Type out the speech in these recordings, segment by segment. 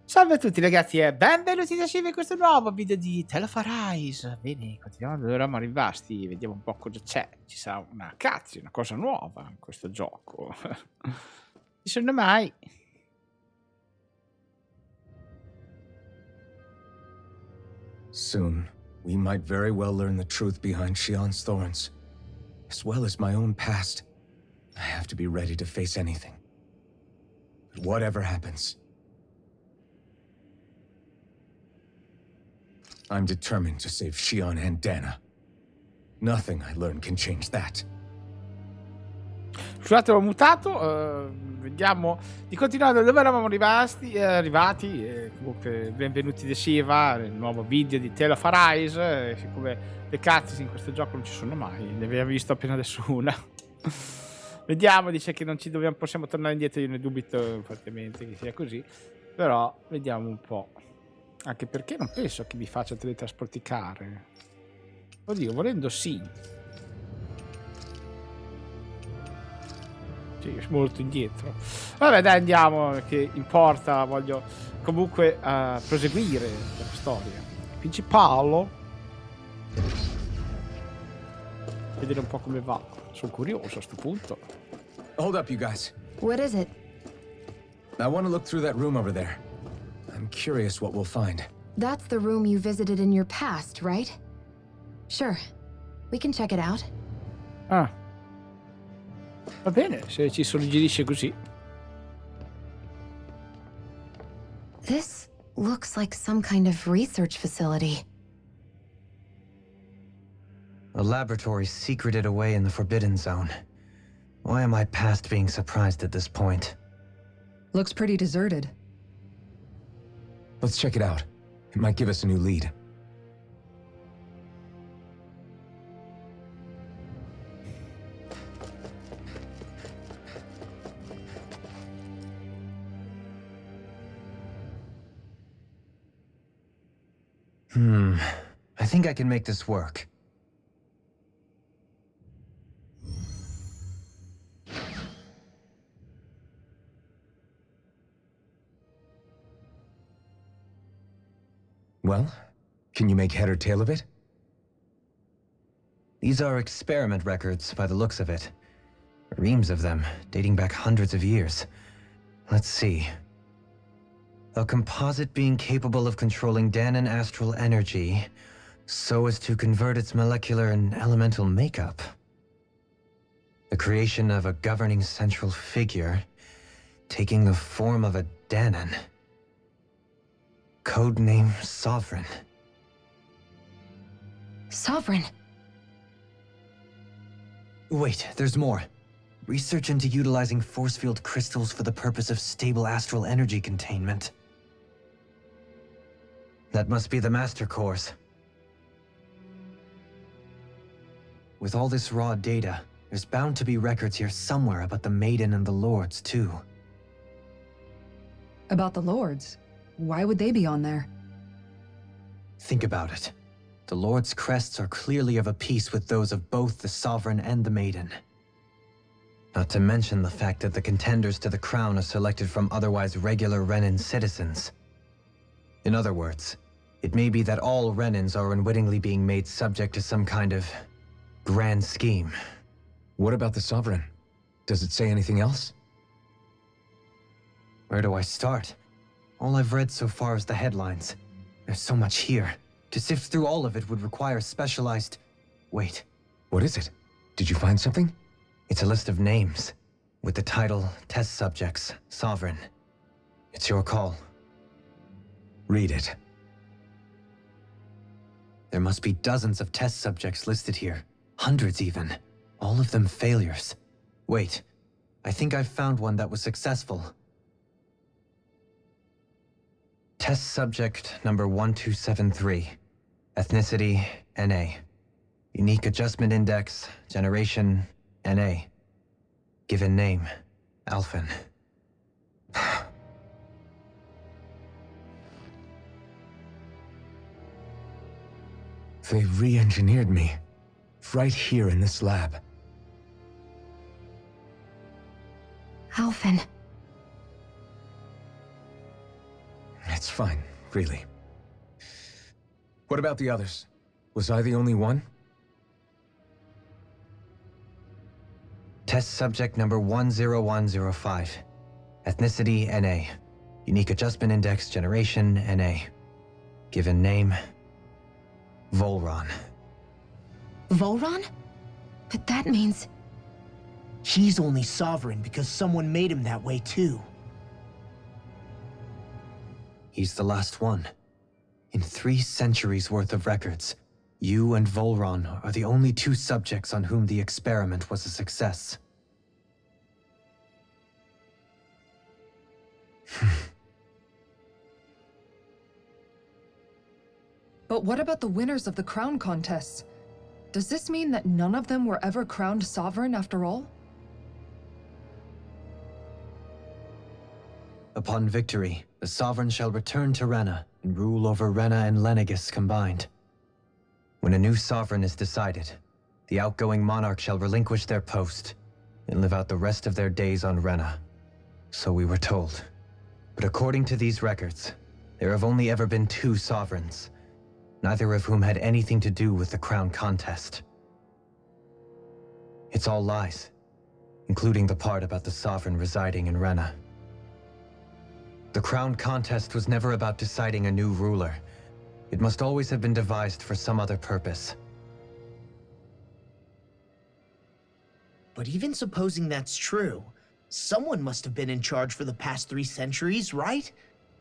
Salve a tutti ragazzi e benvenuti da SHIVA in questo nuovo video di Arise. Bene, continuiamo dove eravamo rimasti, vediamo un po' cosa c'è. Ci sarà una cutscene, una cosa nuova in questo gioco. Ci sono mai. Soon, we might very well learn the truth behind Shion's thorns, as well as my own past. I have to be ready to face anything. But whatever happens, I'm determined to save Shion and Dana. Nothing I learn can change that. Scusate, ho mutato. Vediamo di continuare dove eravamo arrivati. Comunque, benvenuti da SHIVA nel nuovo video di Arise. Siccome le cutscene in questo gioco non ci sono mai, ne abbiamo visto appena adesso una. Vediamo, dice che non ci possiamo tornare indietro. Io ne dubito fortemente che sia così, però vediamo un po'. Anche perché non penso che vi faccia teletrasporticare. Oddio, volendo sì. Sì, molto indietro. Vabbè dai, andiamo, che importa, voglio comunque proseguire la storia principale. Vedere un po' come va. Sono curioso a sto punto. Hold up, you guys. What is it? I want to look through that room over there. I'm curious what we'll find. That's the room you visited in your past, right? Sure. We can check it out. Ah. Va bene, se ci suggerisce così. This looks like some kind of research facility. A laboratory secreted away in the Forbidden Zone. Why am I past being surprised at this point? Looks pretty deserted. Let's check it out. It might give us a new lead. I think I can make this work. Well, can you make head or tail of it? These are experiment records by the looks of it. Reams of them, dating back hundreds of years. Let's see. A composite being capable of controlling Danan astral energy so as to convert its molecular and elemental makeup. The creation of a governing central figure, taking the form of a Danan. Codename Sovereign. Sovereign. Wait, there's more. Research into utilizing force field crystals for the purpose of stable astral energy containment. That must be the Master Cores. With all this raw data, there's bound to be records here somewhere about the Maiden and the Lords, too. About the Lords? Why would they be on there? Think about it. The Lord's crests are clearly of a piece with those of both the Sovereign and the Maiden. Not to mention the fact that the contenders to the crown are selected from otherwise regular Renin citizens. In other words, it may be that all Renins are unwittingly being made subject to some kind of grand scheme. What about the Sovereign? Does it say anything else? Where do I start? All I've read so far is the headlines. There's so much here. To sift through all of it would require specialized... Wait. What is it? Did you find something? It's a list of names, with the title Test Subjects, Sovereign. It's your call. Read it. There must be dozens of test subjects listed here. Hundreds even. All of them failures. Wait, I think I've found one that was successful. Test subject number 1273. Ethnicity, NA. Unique adjustment index, generation, NA. Given name, Alphen. They re-engineered me. Right here in this lab. Alphen. It's fine, really. What about the others? Was I the only one? Test subject number 10105. Ethnicity, NA. Unique adjustment index, generation, NA. Given name, Volron. Volron? But that means... He's only sovereign because someone made him that way too. He's the last one. In 3 centuries worth of records, you and Volron are the only 2 subjects on whom the experiment was a success. But what about the winners of the crown contests? Does this mean that none of them were ever crowned sovereign after all? Upon victory, the sovereign shall return to Rena and rule over Rena and Lenegis combined. When a new sovereign is decided, the outgoing monarch shall relinquish their post and live out the rest of their days on Rena. So we were told. But according to these records, there have only ever been 2 sovereigns, neither of whom had anything to do with the crown contest. It's all lies, including the part about the sovereign residing in Rena. The crown contest was never about deciding a new ruler. It must always have been devised for some other purpose. But even supposing that's true, someone must have been in charge for the past 3 centuries, right?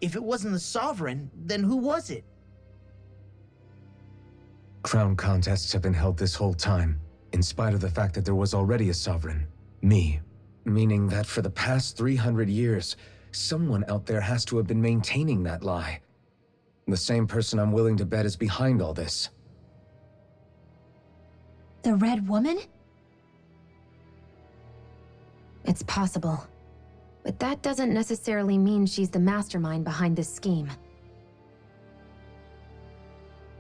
If it wasn't the sovereign, then who was it? Crown contests have been held this whole time, in spite of the fact that there was already a sovereign. Me. Meaning that for the past 300 years, someone out there has to have been maintaining that lie. The same person I'm willing to bet is behind all this. The Red Woman? It's possible. But that doesn't necessarily mean she's the mastermind behind this scheme.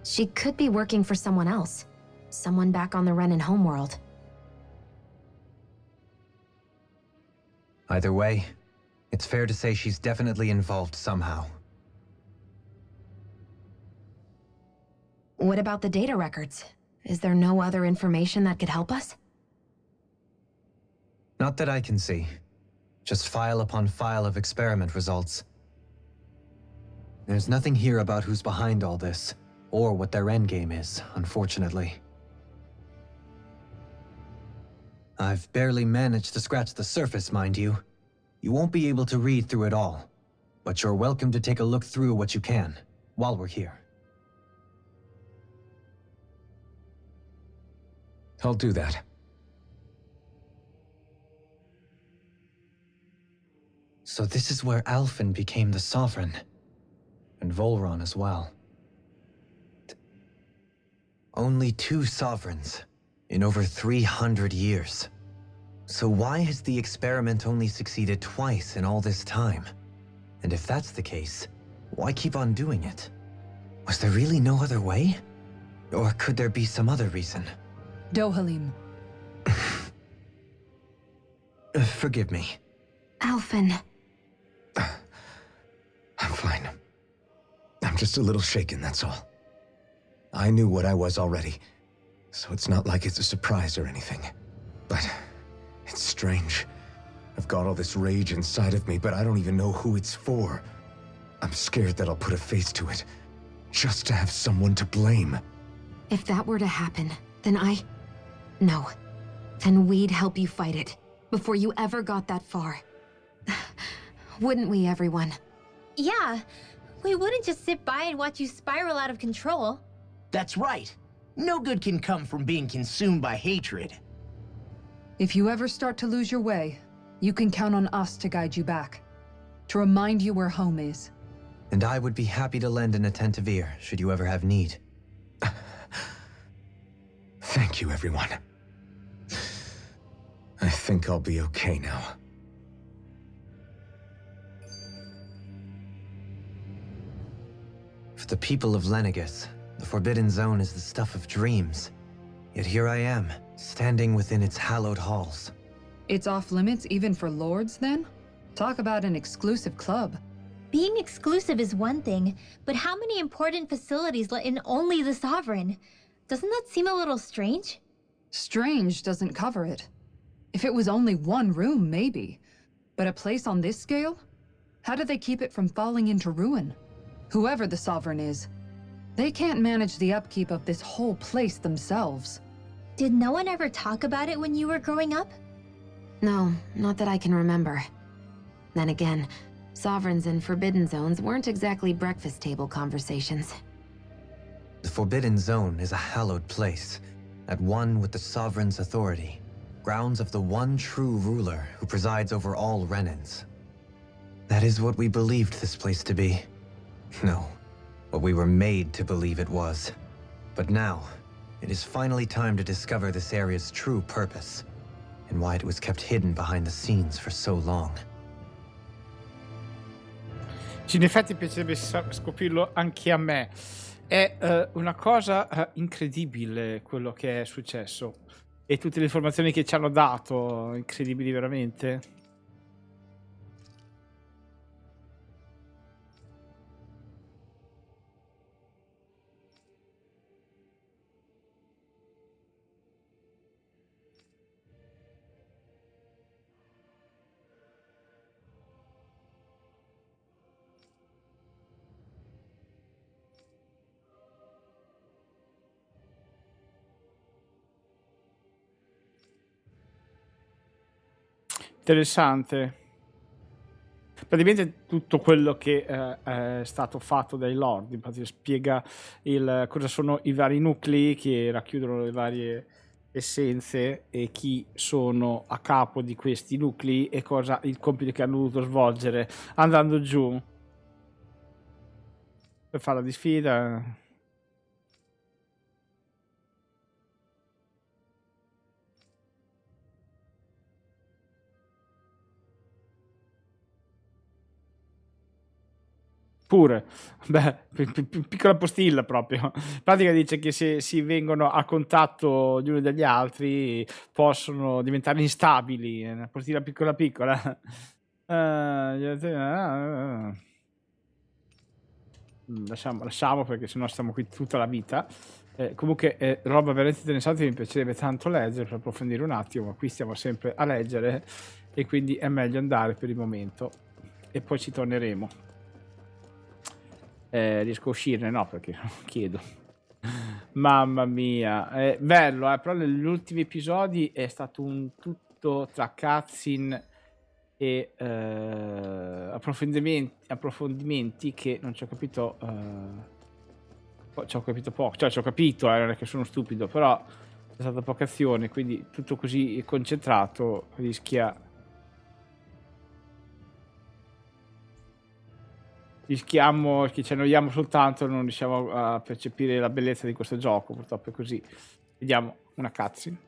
She could be working for someone else. Someone back on the Renan homeworld. Either way, it's fair to say she's definitely involved somehow. What about the data records? Is there no other information that could help us? Not that I can see. Just file upon file of experiment results. There's nothing here about who's behind all this, or what their endgame is, unfortunately. I've barely managed to scratch the surface, mind you. You won't be able to read through it all, but you're welcome to take a look through what you can, while we're here. I'll do that. So this is where Alphen became the Sovereign, and Volron as well. Only 2 sovereigns in over 300 years. So why has the experiment only succeeded twice in all this time? And if that's the case, why keep on doing it? Was there really no other way? Or could there be some other reason? Dohalim. Forgive me. Alphen. I'm fine. I'm just a little shaken, that's all. I knew what I was already, so it's not like it's a surprise or anything. But it's strange. I've got all this rage inside of me, but I don't even know who it's for. I'm scared that I'll put a face to it, just to have someone to blame. If that were to happen, then No. Then we'd help you fight it, before you ever got that far. Wouldn't we, everyone? Yeah, we wouldn't just sit by and watch you spiral out of control. That's right. No good can come from being consumed by hatred. If you ever start to lose your way, you can count on us to guide you back. To remind you where home is. And I would be happy to lend an attentive ear, should you ever have need. Thank you, everyone. I think I'll be okay now. For the people of Lenegis, the Forbidden Zone is the stuff of dreams. Yet here I am, standing within its hallowed halls. It's off limits even for lords, then? Talk about an exclusive club. being exclusive is one thing, but how many important facilities let in only the sovereign? Doesn't that seem a little strange? Strange doesn't cover it. If it was only one room, maybe. But a place on this scale? How do they keep it from falling into ruin? Whoever the sovereign is, they can't manage the upkeep of this whole place themselves. Did no one ever talk about it when you were growing up? No, not that I can remember. Then again, sovereigns and forbidden zones weren't exactly breakfast table conversations. The Forbidden Zone is a hallowed place, at one with the sovereign's authority, grounds of the one true ruler who presides over all Renans. That is what we believed this place to be. No, what we were made to believe it was. But now, it is finally time to discover this area's true purpose, and why it was kept hidden behind the scenes for so long. In effetti piacerebbe scoprirlo anche a me. È una cosa incredibile quello che è successo. E tutte le informazioni che ci hanno dato, incredibili veramente. Interessante. Praticamente tutto quello che è stato fatto dai Lord, infatti spiega cosa sono i vari nuclei che racchiudono le varie essenze e chi sono a capo di questi nuclei e cosa il compito che hanno dovuto svolgere andando giù per fare la sfida. Pure, beh, piccola postilla proprio. In pratica dice che se si vengono a contatto gli uni dagli altri possono diventare instabili. È una postilla piccola piccola. Lasciamo perché sennò stiamo qui tutta la vita. Comunque roba veramente interessante, mi piacerebbe tanto leggere per approfondire un attimo, ma qui stiamo sempre a leggere e quindi è meglio andare per il momento e poi ci torneremo. Riesco a uscirne? No, perché non chiedo. Mamma mia, è bello, però negli ultimi episodi è stato un tutto tra cutscene e approfondimenti che non ci ho capito. Ci ho capito poco, cioè ci ho capito, non è che sono stupido, però c'è stata poca azione, quindi tutto così concentrato rischiamo che ci annoiamo soltanto e non riusciamo a percepire la bellezza di questo gioco, purtroppo è così. Vediamo una cutscene.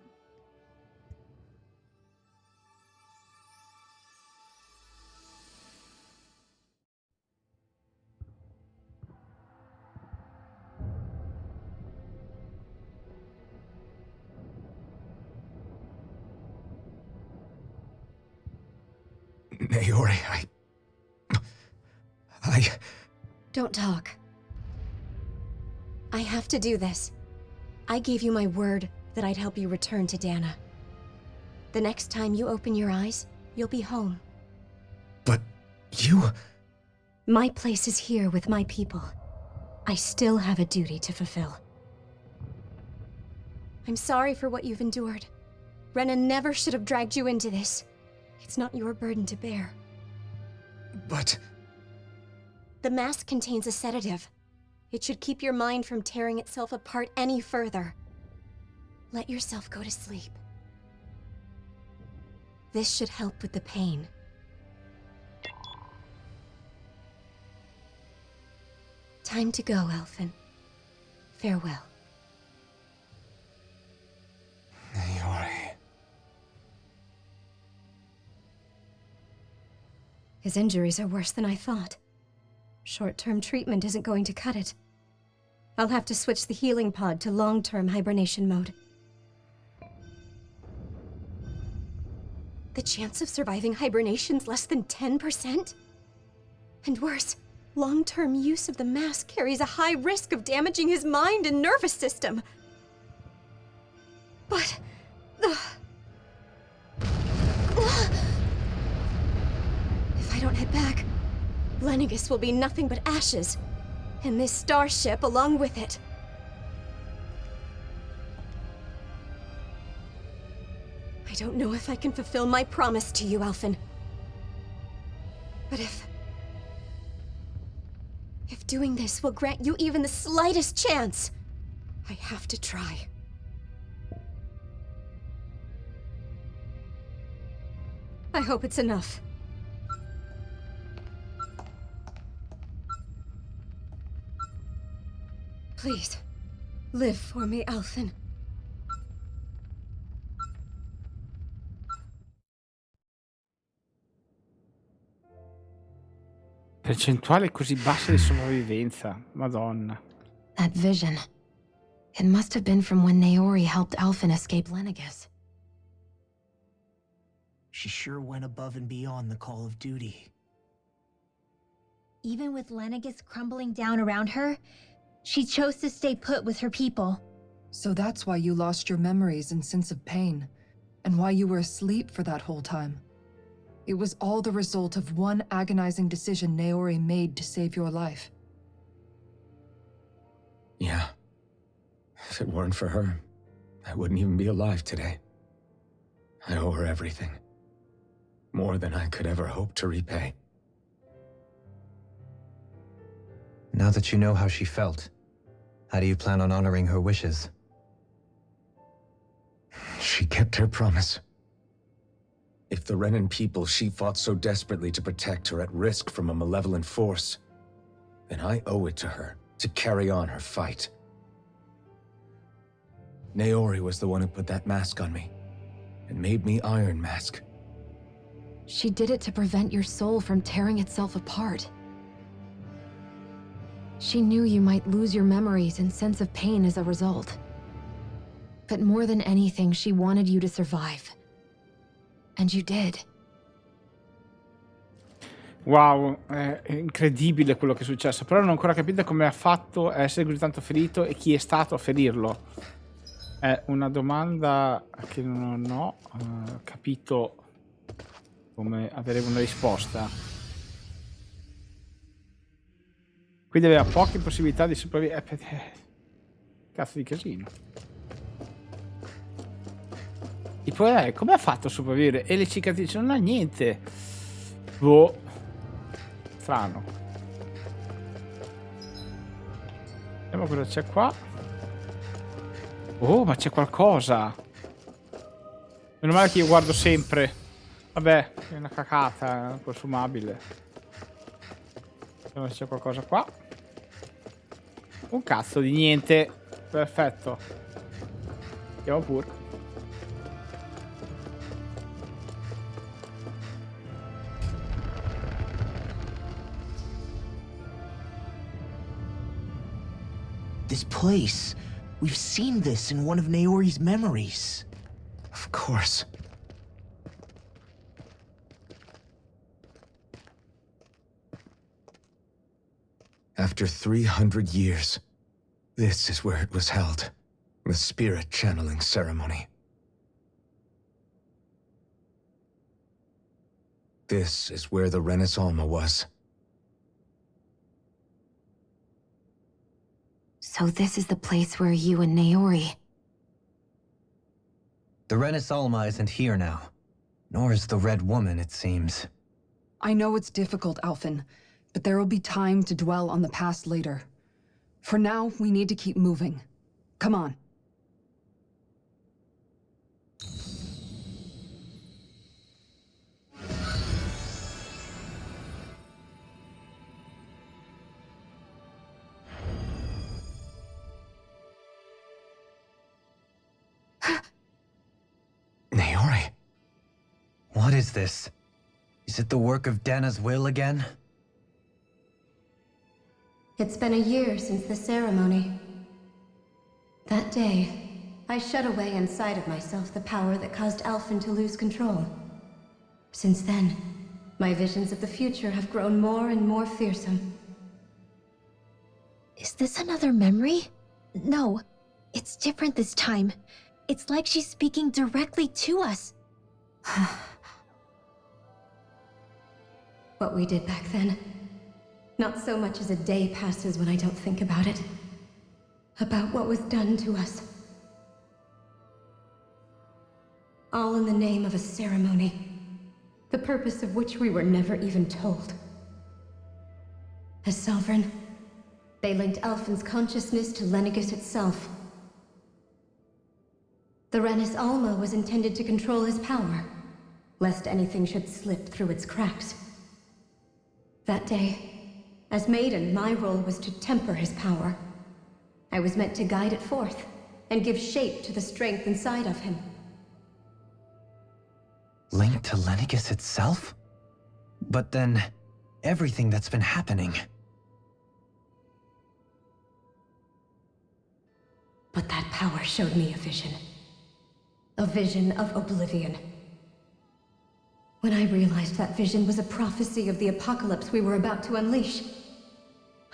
Naori, Don't talk. I have to do this. I gave you my word that I'd help you return to Dana. The next time you open your eyes, you'll be home. But you... My place is here with my people. I still have a duty to fulfill. I'm sorry for what you've endured. Renan never should have dragged you into this. It's not your burden to bear. But... The mask contains a sedative. It should keep your mind from tearing itself apart any further. Let yourself go to sleep. This should help with the pain. Time to go, Elfin. Farewell. Naori... His injuries are worse than I thought. Short-term treatment isn't going to cut it. I'll have to switch the healing pod to long-term hibernation mode. The chance of surviving hibernation's less than 10%? And worse, long-term use of the mask carries a high risk of damaging his mind and nervous system. But... if I don't head back, Lennigus will be nothing but ashes, and this starship along with it. I don't know if I can fulfill my promise to you, Alphen. But if doing this will grant you even the slightest chance, I have to try. I hope it's enough. Please, live for me, Alphen. Percentuale così bassa di sopravvivenza, madonna. That vision. It must have been from when Naori helped Alphen escape Lennigus. She sure went above and beyond the call of duty. Even with Lennigus crumbling down around her, she chose to stay put with her people. So that's why you lost your memories and sense of pain, and why you were asleep for that whole time. It was all the result of one agonizing decision Naori made to save your life. Yeah. If it weren't for her, I wouldn't even be alive today. I owe her everything. More than I could ever hope to repay. Now that you know how she felt, how do you plan on honoring her wishes? She kept her promise. If the Renan people she fought so desperately to protect are at risk from a malevolent force, then I owe it to her to carry on her fight. Naori was the one who put that mask on me, and made me Iron Mask. She did it to prevent your soul from tearing itself apart. She knew you might lose your memories and sense of pain as a result. But more than anything, she wanted you to survive. And you did. Wow, è incredibile quello che è successo. Però non ho ancora capito come ha fatto a essere così tanto ferito e chi è stato a ferirlo. È una domanda che non ho capito come avere una risposta. Quindi aveva poche possibilità di sopravvivere. Cazzo di casino. E poi come ha fatto a sopravvivere? E le cicatrici non ha niente. Boh. Strano. Vediamo cosa c'è qua. Oh, ma c'è qualcosa. Meno male che io guardo sempre. Vabbè, è una cacata, consumabile. Vediamo se c'è qualcosa qua. Un cazzo di niente. Perfetto. Andiamo pure. This place. We've seen this in one of Naori's memories. Of course. After 300 years, this is where it was held. The spirit channeling ceremony. This is where the Renaissance was. So this is the place where you and Naori... The Renaissance isn't here now. Nor is the Red Woman, it seems. I know it's difficult, Alphen, but there will be time to dwell on the past later. For now, we need to keep moving. Come on. Naori. What is this? Is it the work of Dana's will again? It's been a year since the ceremony. That day, I shut away inside of myself the power that caused Alphen to lose control. Since then, My visions of the future have grown more and more fearsome. Is this another memory? No, it's different this time. It's like she's speaking directly to us. What we did back then. Not so much as a day passes when I don't think about it. About what was done to us. All in the name of a ceremony, the purpose of which we were never even told. As Sovereign, they linked Alphen's consciousness to Lenegis itself. The Renis Alma was intended to control his power, lest anything should slip through its cracks. That day, as Maiden, my role was to temper his power. I was meant to guide it forth, and give shape to the strength inside of him. Linked to Lenegis itself? But then, everything that's been happening. But that power showed me a vision. A vision of oblivion. When I realized that vision was a prophecy of the apocalypse we were about to unleash,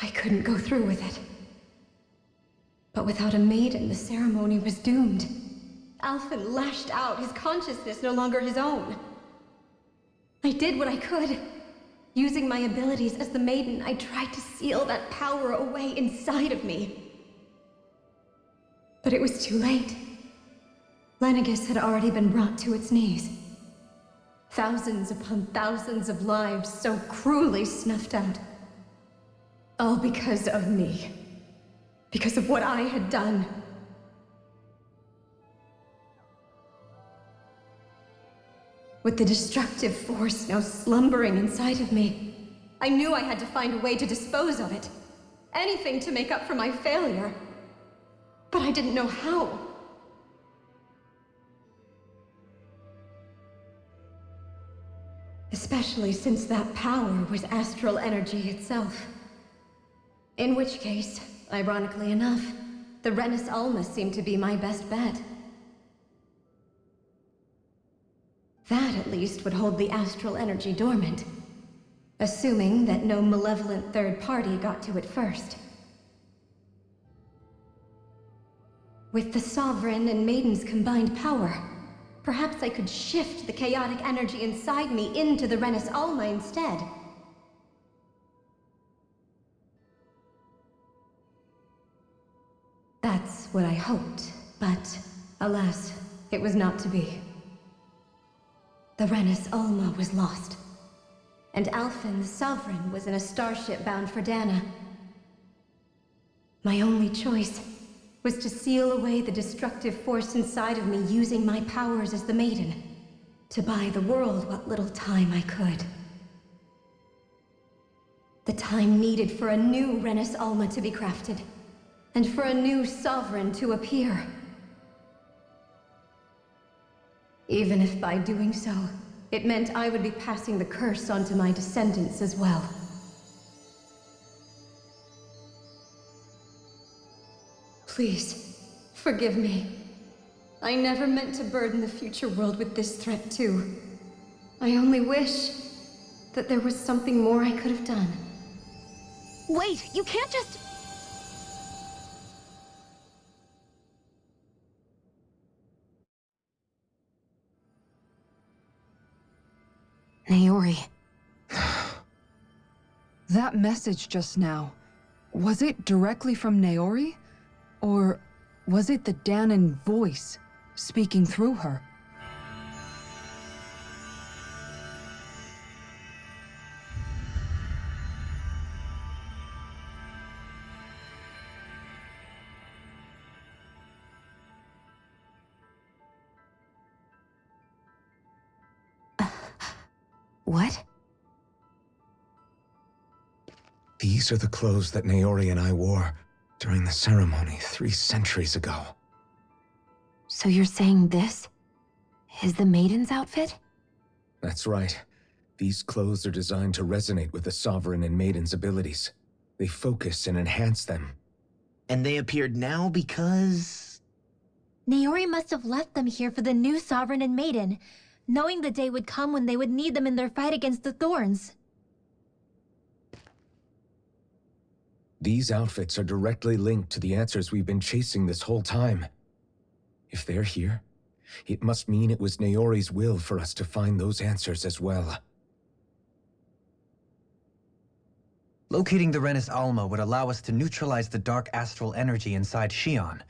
I couldn't go through with it. But without a maiden, the ceremony was doomed. Alphen lashed out, his consciousness no longer his own. I did what I could. Using my abilities as the maiden, I tried to seal that power away inside of me. But it was too late. Lenegis had already been brought to its knees. Thousands upon thousands of lives so cruelly snuffed out. All because of me. Because of what I had done. With the destructive force now slumbering inside of me, I knew I had to find a way to dispose of it. Anything to make up for my failure. But I didn't know how. Especially since that power was astral energy itself. In which case, ironically enough, the Renis Alma seemed to be my best bet. That, at least, would hold the astral energy dormant. Assuming that no malevolent third party got to it first. With the Sovereign and Maiden's combined power, perhaps I could shift the chaotic energy inside me into the Renis Alma instead. That's what I hoped, but alas, it was not to be. The Renis Alma was lost, and Alphen, the Sovereign, was in a starship bound for Dana. My only choice was to seal away the destructive force inside of me using my powers as the Maiden, to buy the world what little time I could. The time needed for a new Renis Alma to be crafted, and for a new Sovereign to appear. Even if by doing so, it meant I would be passing the curse onto my descendants as well. Please, forgive me. I never meant to burden the future world with this threat too. I only wish that there was something more I could have done. Wait, you can't just... Naori. That message just now, was it directly from Naori? Or was it the Danan voice speaking through her? What? These are the clothes that Naori and I wore during the ceremony 3 centuries ago. So you're saying this is the Maiden's outfit? That's right. These clothes are designed to resonate with the Sovereign and Maiden's abilities. They focus and enhance them. And they appeared now because... Naori must have left them here for the new Sovereign and Maiden. knowing the day would come when they would need them in their fight against the thorns. These outfits are directly linked to the answers we've been chasing this whole time. If they're here, it must mean it was Naori's will for us to find those answers as well. Locating the Renis Alma would allow us to neutralize the dark astral energy inside Shion,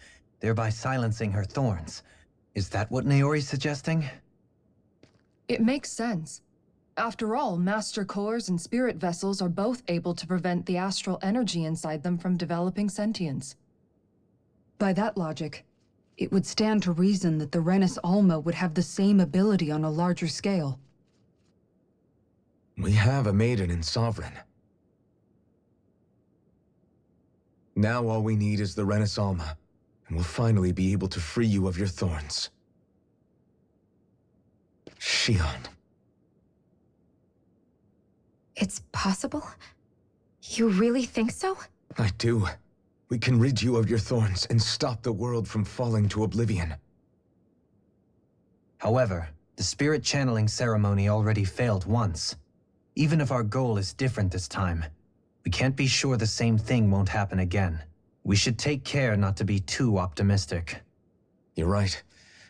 thereby silencing her thorns. Is that what Naori's suggesting? It makes sense. After all, Master Cores and Spirit Vessels are both able to prevent the astral energy inside them from developing sentience. By that logic, it would stand to reason that the Renis Alma would have the same ability on a larger scale. We have a maiden and sovereign. Now all we need is the Renis Alma, and we'll finally be able to free you of your thorns. Shion. It's possible? You really think so? I do. We can rid you of your thorns and stop the world from falling to oblivion. However, the spirit channeling ceremony already failed once. Even if our goal is different this time, we can't be sure the same thing won't happen again. We should take care not to be too optimistic. You're right.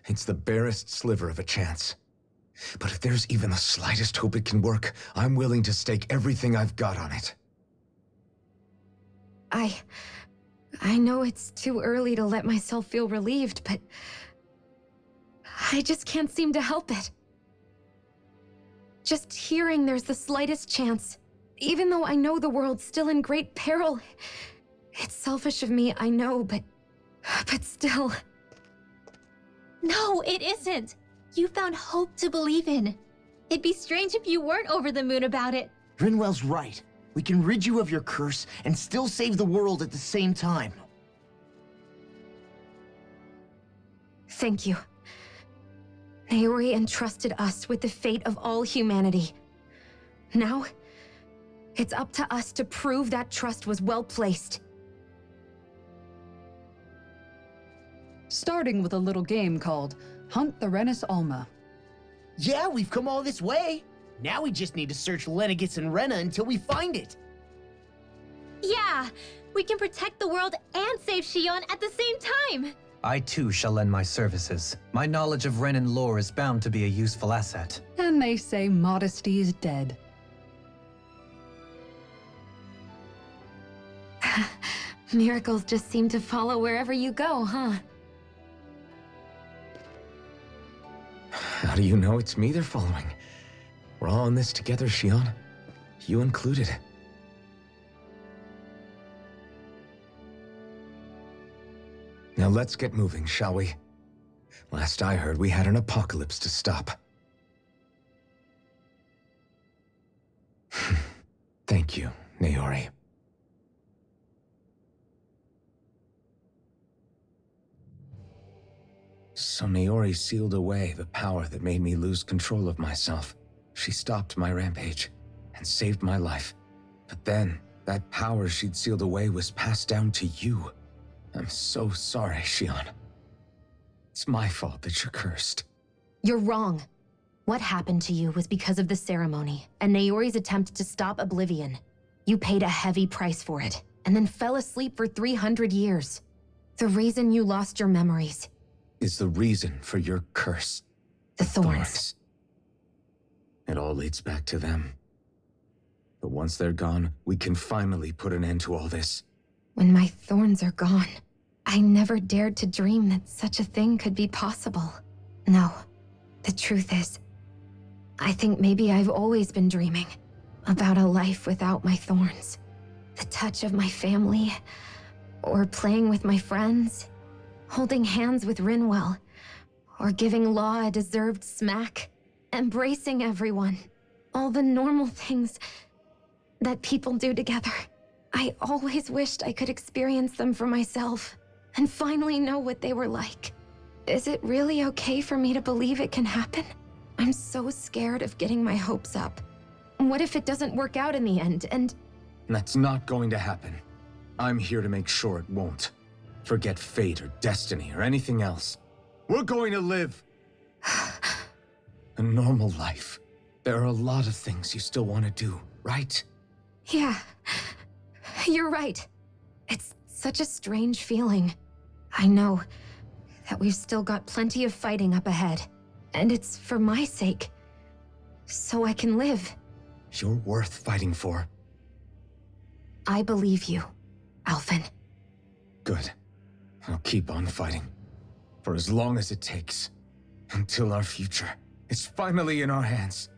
It's the barest sliver of a chance. But if there's even the slightest hope it can work, I'm willing to stake everything I've got on it. I know it's too early to let myself feel relieved, but I just can't seem to help it. Just hearing there's the slightest chance, even though I know the world's still in great peril. It's selfish of me, I know, but still. No, it isn't. You found hope to believe in. It'd be strange if you weren't over the moon about it. Rinwell's right. We can rid you of your curse and still save the world at the same time. Thank you. Naori entrusted us with the fate of all humanity. Now, it's up to us to prove that trust was well placed. Starting with a little game called Hunt the Renis Alma. Yeah, we've come all this way. Now we just need to search Lenegis and Rena until we find it. Yeah, we can protect the world and save Shion at the same time. I too shall lend my services. My knowledge of Renin lore is bound to be a useful asset. And they say modesty is dead. Miracles just seem to follow wherever you go, huh? How do you know it's me they're following? We're all in this together, Shion. You included. Now let's get moving, shall we? Last I heard, we had an apocalypse to stop. Thank you, Naori. So Naori sealed away the power that made me lose control of myself. She stopped my rampage and saved my life. But then, that power she'd sealed away was passed down to you. I'm so sorry, Shion. It's my fault that you're cursed. You're wrong. What happened to you was because of the ceremony and Naori's attempt to stop oblivion. You paid a heavy price for it, and then fell asleep for 300 years. The reason you lost your memories is the reason for your curse. The thorns. It all leads back to them. But once they're gone, we can finally put an end to all this. When my thorns are gone, I never dared to dream that such a thing could be possible. No, the truth is, I think maybe I've always been dreaming about a life without my thorns. The touch of my family, or playing with my friends, holding hands with Rinwell, or giving Law a deserved smack, embracing everyone. All the normal things that people do together. I always wished I could experience them for myself, and finally know what they were like. Is it really okay for me to believe it can happen? I'm so scared of getting my hopes up. What if it doesn't work out in the end, and... That's not going to happen. I'm here to make sure it won't. Forget fate or destiny or anything else. We're going to live! a normal life. There are a lot of things you still want to do, right? Yeah, you're right. It's such a strange feeling. I know that we've still got plenty of fighting up ahead, and it's for my sake, so I can live. You're worth fighting for. I believe you, Alphen. Good. I'll keep on fighting. For as long as it takes. Until our future is finally in our hands.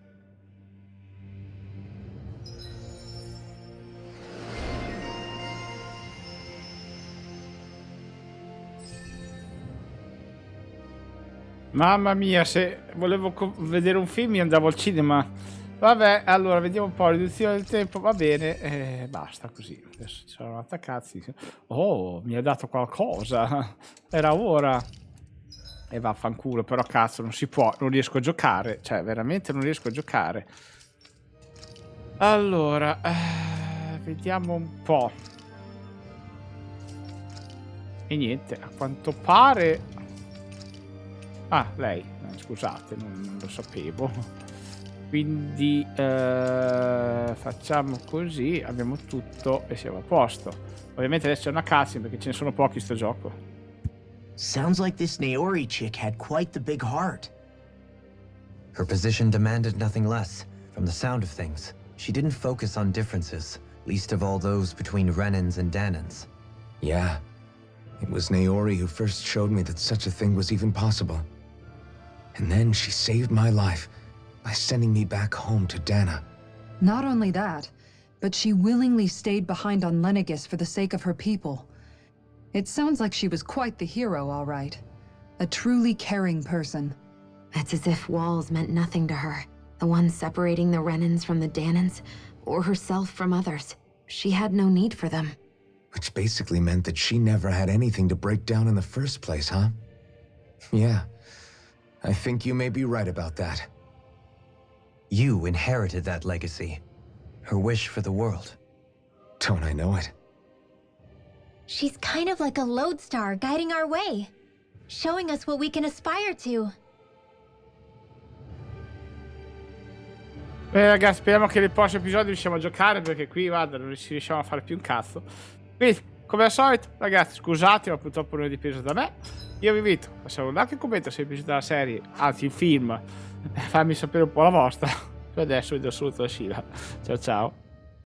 Mamma mia, se volevo vedere un film io andavo al cinema. Vabbè, allora vediamo un po', riduzione del tempo, va bene, basta così. Adesso ci sono attaccati. Oh, mi ha dato qualcosa. Era ora. E vaffanculo, però cazzo, non si può, non riesco a giocare. Cioè, veramente non riesco a giocare. Allora, vediamo un po'. E niente, a quanto pare... Ah, lei, scusate, non lo sapevo. Quindi facciamo così, abbiamo tutto e siamo a posto. Ovviamente adesso c'è una cutscene perché ce ne sono pochi sto gioco. Sounds like this Naori chick had quite the big heart. Her position demanded nothing less. From the sound of things, she didn't focus on differences, least of all those between Renans and Danans. Yeah. It was Naori who first showed me that such a thing was even possible. And then she saved my life by sending me back home to Dana. Not only that, but she willingly stayed behind on Lenegis for the sake of her people. It sounds like she was quite the hero, all right. A truly caring person. It's as if walls meant nothing to her. The ones separating the Renans from the Danans, or herself from others. She had no need for them. Which basically meant that she never had anything to break down in the first place, huh? Yeah. I think you may be right about that. You inherited that legacy. Her wish for the world. Don't I know it? She's kind of like a lodestar guiding our way, showing us what we can aspire to. Beh ragazzi, speriamo che nel prossimo episodio riusciamo a giocare, perché qui guarda non ci riusciamo a fare più un cazzo. Quindi, come al solito, ragazzi, scusate, ma purtroppo non è dipeso da me. Io vi invito a lasciare un like e un commento se vi è piaciuta la serie, anzi il film. Fammi sapere un po' la vostra. E adesso vi do saluto da SHIVA. Ciao ciao.